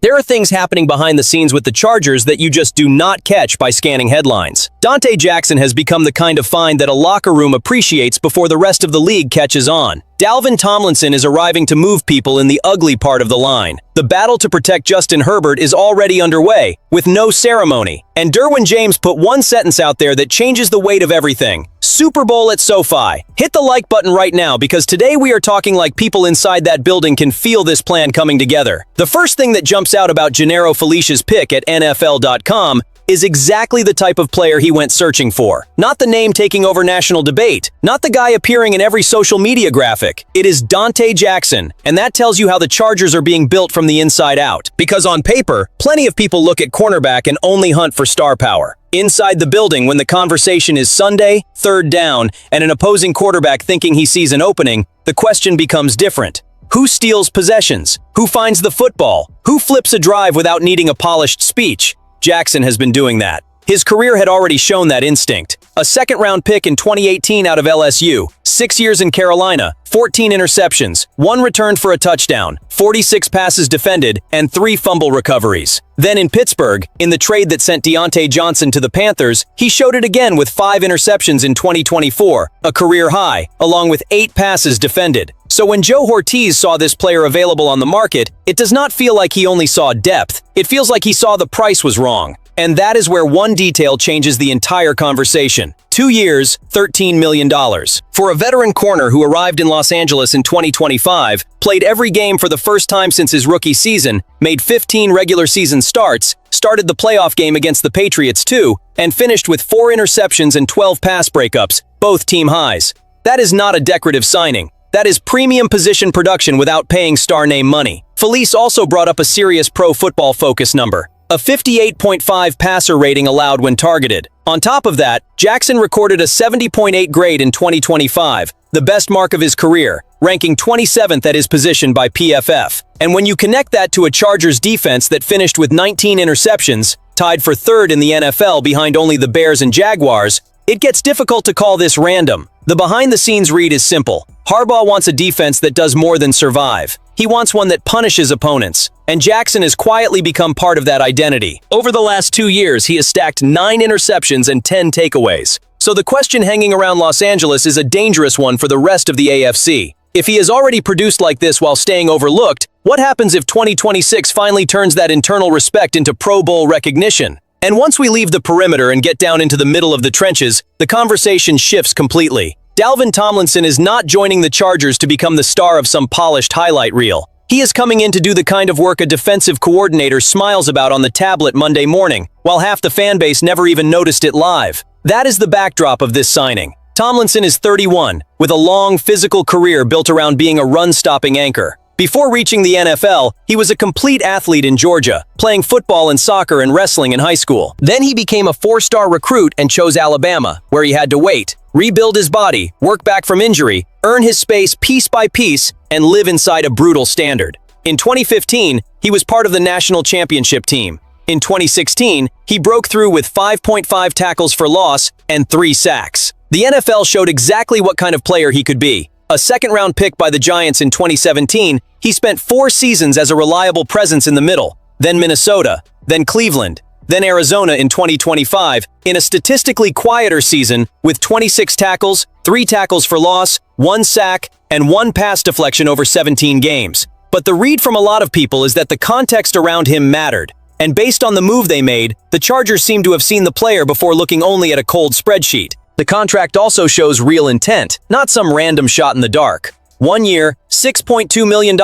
There are things happening behind the scenes with the Chargers that you just do not catch by scanning headlines. Dante Jackson has become the kind of find that a locker room appreciates before the rest of the league catches on. Dalvin Tomlinson is arriving to move people in the ugly part of the line. The battle to protect Justin Herbert is already underway, with no ceremony. And Derwin James put one sentence out there that changes the weight of everything. Super Bowl at SoFi. Hit the like button right now because today we are talking like people inside that building can feel this plan coming together. The first thing that jumps out about Gennaro Felicia's pick at NFL.com is exactly the type of player he went searching for. Not the name taking over national debate, not the guy appearing in every social media graphic. It is Dante Jackson, and that tells you how the Chargers are being built from the inside out. Because on paper, plenty of people look at cornerback and only hunt for star power. Inside the building, when the conversation is Sunday, third down, and an opposing quarterback thinking he sees an opening, the question becomes different. Who steals possessions? Who finds the football? Who flips a drive without needing a polished speech? Jackson has been doing that. His career had already shown that instinct. A second-round pick in 2018 out of LSU, 6 years in Carolina, 14 interceptions, 1 returned for a touchdown, 46 passes defended, and 3 fumble recoveries. Then in Pittsburgh, in the trade that sent Dante Jackson to the Panthers, he showed it again with 5 interceptions in 2024, a career high, along with 8 passes defended. So when Joe Hortiz saw this player available on the market, it does not feel like he only saw depth. It feels like he saw the price was wrong. And that is where one detail changes the entire conversation. 2 years, $13 million. For a veteran corner who arrived in Los Angeles in 2025, played every game for the first time since his rookie season, made 15 regular season starts, started the playoff game against the Patriots too, and finished with 4 interceptions and 12 pass breakups, both team highs. That is not a decorative signing. That is premium position production without paying star name money. Felice also brought up a serious pro football focus number. A 58.5 passer rating allowed when targeted. On top of that, Jackson recorded a 70.8 grade in 2025, the best mark of his career, ranking 27th at his position by PFF. And when you connect that to a Chargers defense that finished with 19 interceptions, tied for 3rd in the NFL behind only the Bears and Jaguars, it gets difficult to call this random. The behind-the-scenes read is simple. Harbaugh wants a defense that does more than survive. He wants one that punishes opponents. And Jackson has quietly become part of that identity. Over the last 2 years, he has stacked 9 interceptions and 10 takeaways. So the question hanging around Los Angeles is a dangerous one for the rest of the AFC. If he has already produced like this while staying overlooked, what happens if 2026 finally turns that internal respect into Pro Bowl recognition? And once we leave the perimeter and get down into the middle of the trenches, the conversation shifts completely. Dalvin Tomlinson is not joining the Chargers to become the star of some polished highlight reel. He is coming in to do the kind of work a defensive coordinator smiles about on the tablet Monday morning, while half the fan base never even noticed it live. That is the backdrop of this signing. Tomlinson is 31, with a long physical career built around being a run-stopping anchor. Before reaching the NFL, he was a complete athlete in Georgia, playing football and soccer and wrestling in high school. Then he became a 4-star recruit and chose Alabama, where he had to wait, rebuild his body, work back from injury, earn his space piece by piece, and live inside a brutal standard. In 2015, he was part of the national championship team. In 2016, he broke through with 5.5 tackles for loss and 3 sacks. The NFL showed exactly what kind of player he could be. A second-round pick by the Giants in 2017, he spent 4 seasons as a reliable presence in the middle, then Minnesota, then Cleveland, then Arizona in 2025, in a statistically quieter season with 26 tackles, 3 tackles for loss, 1 sack, and 1 pass deflection over 17 games. But the read from a lot of people is that the context around him mattered. And based on the move they made, the Chargers seem to have seen the player before looking only at a cold spreadsheet. The contract also shows real intent, not some random shot in the dark. 1 year, $6.2 million,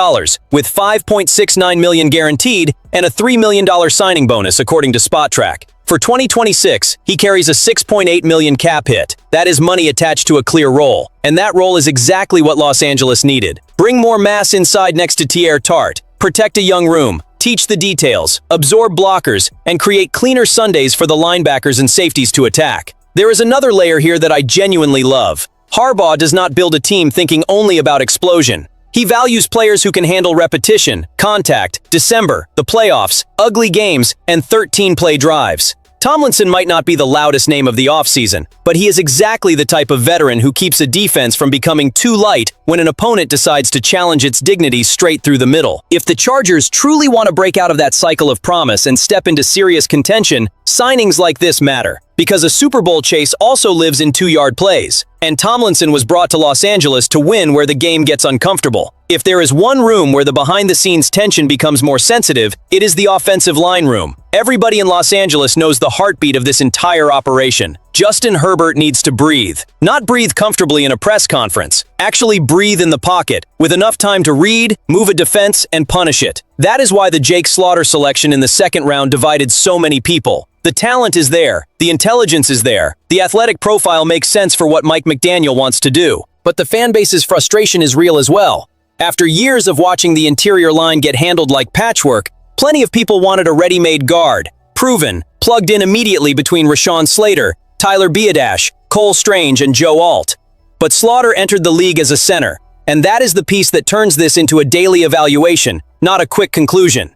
with $5.69 million guaranteed and a $3 million signing bonus according to SpotTrack. For 2026, he carries a $6.8 million cap hit. That is money attached to a clear role. And that role is exactly what Los Angeles needed. Bring more mass inside next to Tier Tart. Protect a young room. Teach the details. Absorb blockers. And create cleaner Sundays for the linebackers and safeties to attack. There is another layer here that I genuinely love. Harbaugh does not build a team thinking only about explosion. He values players who can handle repetition, contact, December, the playoffs, ugly games, and 13-play drives. Tomlinson might not be the loudest name of the offseason, but he is exactly the type of veteran who keeps a defense from becoming too light when an opponent decides to challenge its dignity straight through the middle. If the Chargers truly want to break out of that cycle of promise and step into serious contention, signings like this matter, because a Super Bowl chase also lives in 2-yard plays, and Tomlinson was brought to Los Angeles to win where the game gets uncomfortable. If there is one room where the behind-the-scenes tension becomes more sensitive, it is the offensive line room. Everybody in Los Angeles knows the heartbeat of this entire operation. Justin Herbert needs to breathe. Not breathe comfortably in a press conference. Actually breathe in the pocket, with enough time to read, move a defense, and punish it. That is why the Jake Slaughter selection in the second round divided so many people. The talent is there, the intelligence is there, the athletic profile makes sense for what Mike McDaniel wants to do. But the fanbase's frustration is real as well. After years of watching the interior line get handled like patchwork, plenty of people wanted a ready-made guard, proven, plugged in immediately between Rashawn Slater, Tyler Biadasz, Cole Strange, and Joe Alt. But Slaughter entered the league as a center, and that is the piece that turns this into a daily evaluation, not a quick conclusion.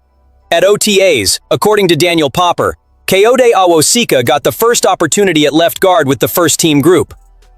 At OTAs, according to Daniel Popper, Kayode Awosika got the first opportunity at left guard with the first-team group.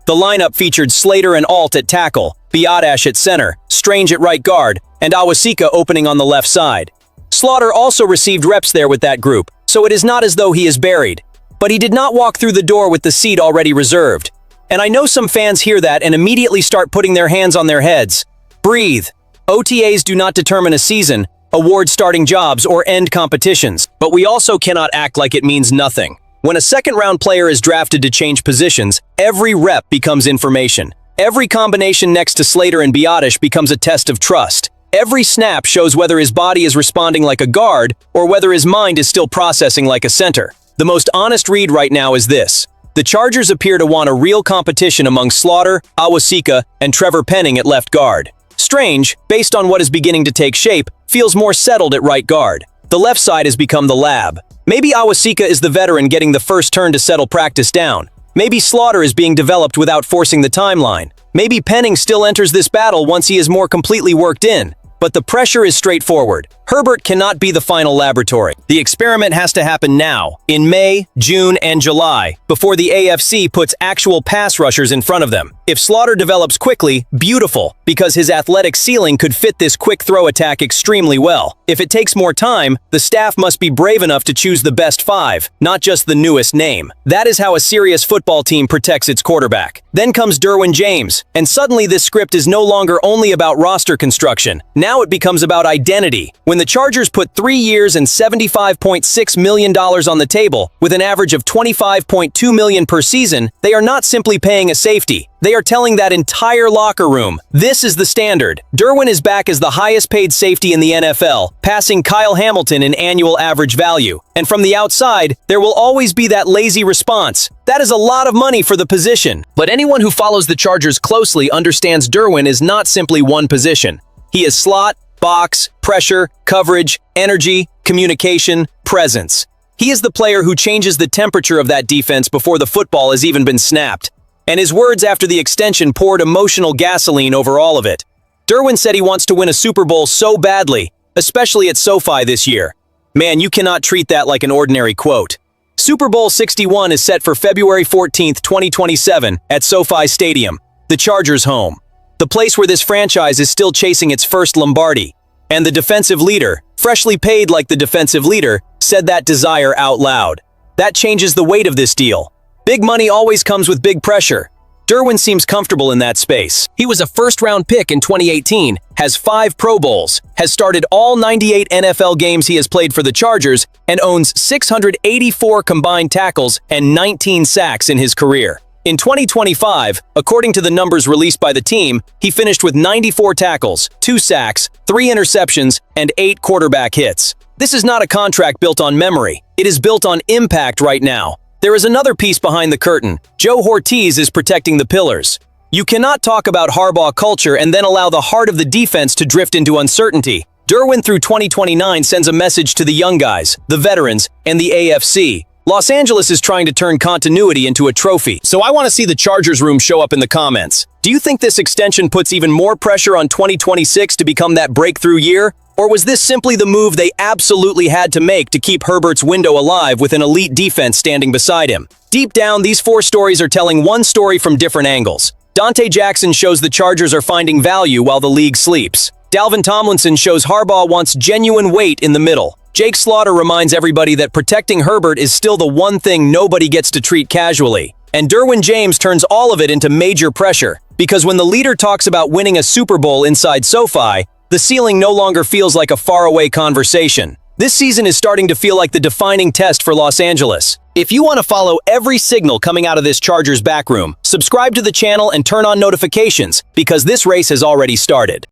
The lineup featured Slater and Alt at tackle, Biadasz at center, Strange at right guard, and Awosika opening on the left side. Slaughter also received reps there with that group, so it is not as though he is buried. But he did not walk through the door with the seat already reserved. And I know some fans hear that and immediately start putting their hands on their heads. Breathe. OTAs do not determine a season, award starting jobs, or end competitions, but we also cannot act like it means nothing. When a second-round player is drafted to change positions, every rep becomes information. Every combination next to Slater and Biadasz becomes a test of trust. Every snap shows whether his body is responding like a guard or whether his mind is still processing like a center. The most honest read right now is this. The Chargers appear to want a real competition among Slaughter, Awosika, and Trevor Penning at left guard. Strange, based on what is beginning to take shape, feels more settled at right guard. The left side has become the lab. Maybe Awosika is the veteran getting the first turn to settle practice down. Maybe Slaughter is being developed without forcing the timeline. Maybe Penning still enters this battle once he is more completely worked in. But the pressure is straightforward. Herbert cannot be the final laboratory. The experiment has to happen now, in May, June, and July, before the AFC puts actual pass rushers in front of them. If Slaughter develops quickly, beautiful, because his athletic ceiling could fit this quick throw attack extremely well. If it takes more time, the staff must be brave enough to choose the best 5, not just the newest name. That is how a serious football team protects its quarterback. Then comes Derwin James, and suddenly this script is no longer only about roster construction. Now it becomes about identity. When the Chargers put 3 years and $75.6 million on the table, with an average of $25.2 million per season, they are not simply paying a safety. They are telling that entire locker room, this is the standard. Derwin is back as the highest paid safety in the NFL, passing Kyle Hamilton in annual average value. And from the outside, there will always be that lazy response. That is a lot of money for the position. But anyone who follows the Chargers closely understands Derwin is not simply one position. He is slot, box, pressure, coverage, energy, communication, presence. He is the player who changes the temperature of that defense before the football has even been snapped. And his words after the extension poured emotional gasoline over all of it. Derwin said he wants to win a Super Bowl so badly, especially at SoFi this year. Man, you cannot treat that like an ordinary quote. Super Bowl 61 is set for February 14, 2027 at SoFi Stadium, the Chargers' home. The place where this franchise is still chasing its first Lombardi. And the defensive leader, freshly paid like the defensive leader, said that desire out loud. That changes the weight of this deal. Big money always comes with big pressure. Derwin seems comfortable in that space. He was a first-round pick in 2018, has 5 Pro Bowls, has started all 98 NFL games he has played for the Chargers, and owns 684 combined tackles and 19 sacks in his career. In 2025, according to the numbers released by the team, he finished with 94 tackles, 2 sacks, 3 interceptions, and 8 quarterback hits. This is not a contract built on memory. It is built on impact right now. There is another piece behind the curtain. Joe Hortiz is protecting the pillars. You cannot talk about Harbaugh culture and then allow the heart of the defense to drift into uncertainty. Derwin through 2029 sends a message to the young guys, the veterans, and the AFC. Los Angeles is trying to turn continuity into a trophy. So I want to see the Chargers room show up in the comments. Do you think this extension puts even more pressure on 2026 to become that breakthrough year? Or was this simply the move they absolutely had to make to keep Herbert's window alive with an elite defense standing beside him? Deep down, these four stories are telling one story from different angles. Dante Jackson shows the Chargers are finding value while the league sleeps. Dalvin Tomlinson shows Harbaugh wants genuine weight in the middle. Jake Slaughter reminds everybody that protecting Herbert is still the one thing nobody gets to treat casually. And Derwin James turns all of it into major pressure, because when the leader talks about winning a Super Bowl inside SoFi, the ceiling no longer feels like a faraway conversation. This season is starting to feel like the defining test for Los Angeles. If you want to follow every signal coming out of this Chargers backroom, subscribe to the channel and turn on notifications, because this race has already started.